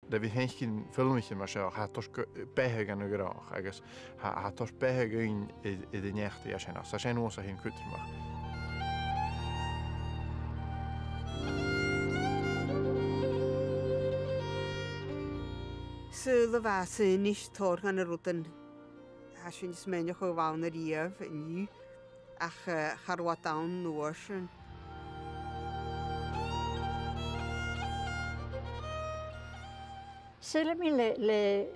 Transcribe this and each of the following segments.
Da bhí hécinn fhilmichean mar seo tos bethe gan ugrách agus tos bethe gain I d neachtaí a sinna, sa sé nuas a hén cuitrimeach. Sydd y fas nis tor gan y rwydyn. A sy'n smenioch o fawn yr iaf ni ach charwad dawn nhw sy'n. Sela mi le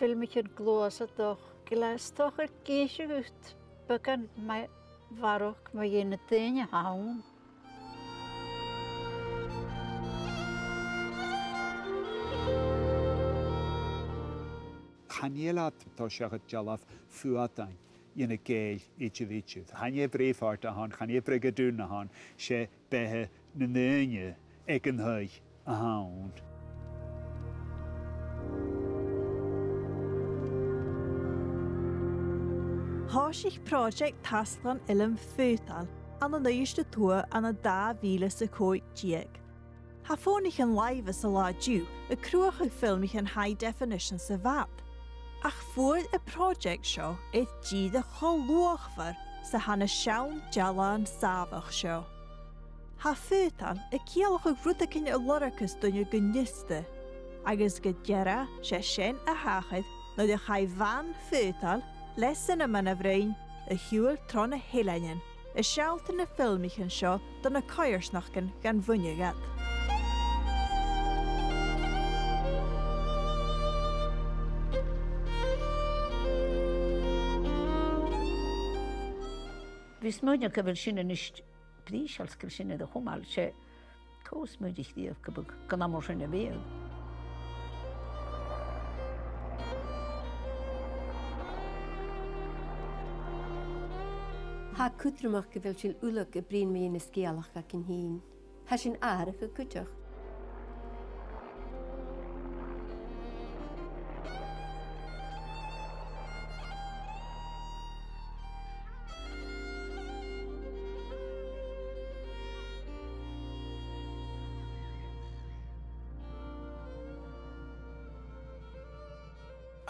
fhilmichean glósa doch glas toch geisio ut bygan mae farwch mae un y dyn hawn. H-Eileanan tá seach jalaf Faodail in a géil iad. Hanne bréfart a han, hanne Brigadoon a han, sé bethe na dhaoine ag an thuig a hawn. Háisich project Tasglann ilm Faodail an an éiste tua an a 2010. Ha fónich an live sa lá dú a cruach a fhilmichean high definition sa bhap. Ach fuair y project seo eith díad a cholúachfar sa hana Seann jalan safach seo. Ha Faodail y cialach a grútacin a loracus dúine gynnyste, agus go deireadh sé sin a hachad nó de chai van Faodail lesan a man a bhrain a hiúil tron h-Eileannan, a sòisealtan na fhilmichean seo don na coirsnachcan gan bhuineagad. Vis muid go bhfuil sin is prísals go sin a chumáil sé cós muidir díobh go gan amór sin a bhéal. Ha cútramach go bhfuil sin uladh a bríon mé na scéalach ac an hín. Ha sin áireach a cúteach.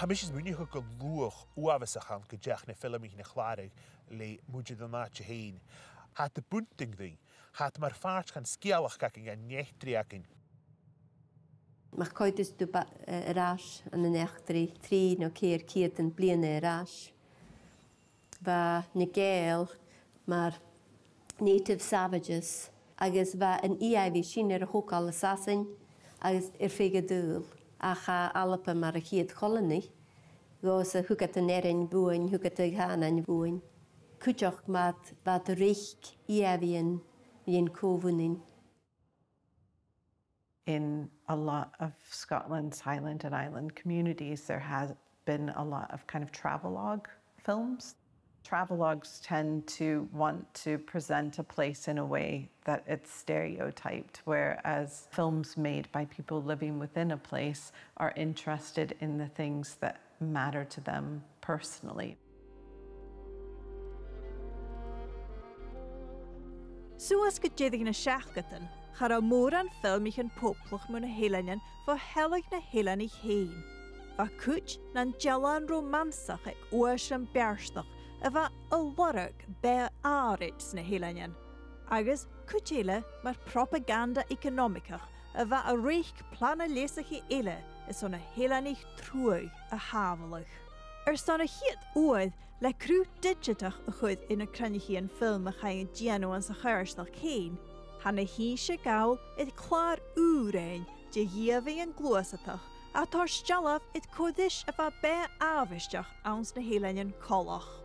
Ha mis is munig go luach uafasachan go deach na fhilmichean na chláirigh le muidir do máte hain. Hat de bunting ding, hat mar fárt gan scéalach gacin gan nechttriacin. Mach coitis du rás an na nechtri, trí nó céir ciad an bliana rás. Ba na géal mar native savages agus ba an iaivi sin a hócal a sasin agus Brigadoon. Acha ALBA mar a chiad colony, gos a hugat an erin búin, hugat a h-Eileanan búin. Cúteach mat bad rich iaivian yn cóhúnin. In a lot of Scotland's Highland and Island communities, there has been a lot of kind of travelogue films. Travelogues tend to want to present a place in a way that it's stereotyped, whereas films made by people living within a place are interested in the things that matter to them personally. Suas go déadh na seachgatan, char a mór an fhilmichean poplach mu na h-Eileannan fa helag na h-Eileannan chéin. Fa cúit na'n jalan romansach ag uas an bearstach a bha a lorach be árit na h-Eileannan. Agus cúteile mar propaganda economicach a bha a reich plana lesach eile is on a h-Eileannan trúig a havelach. Stan a hiad oed le crú digitach a chud in a cranichian film a chain diano an sa chairsnach céin, hanna hí se gael it clár úrein de dhéamh an glúasatach a tar stalaf it codis a bha be ávisteach ans na h-Eileannan colach.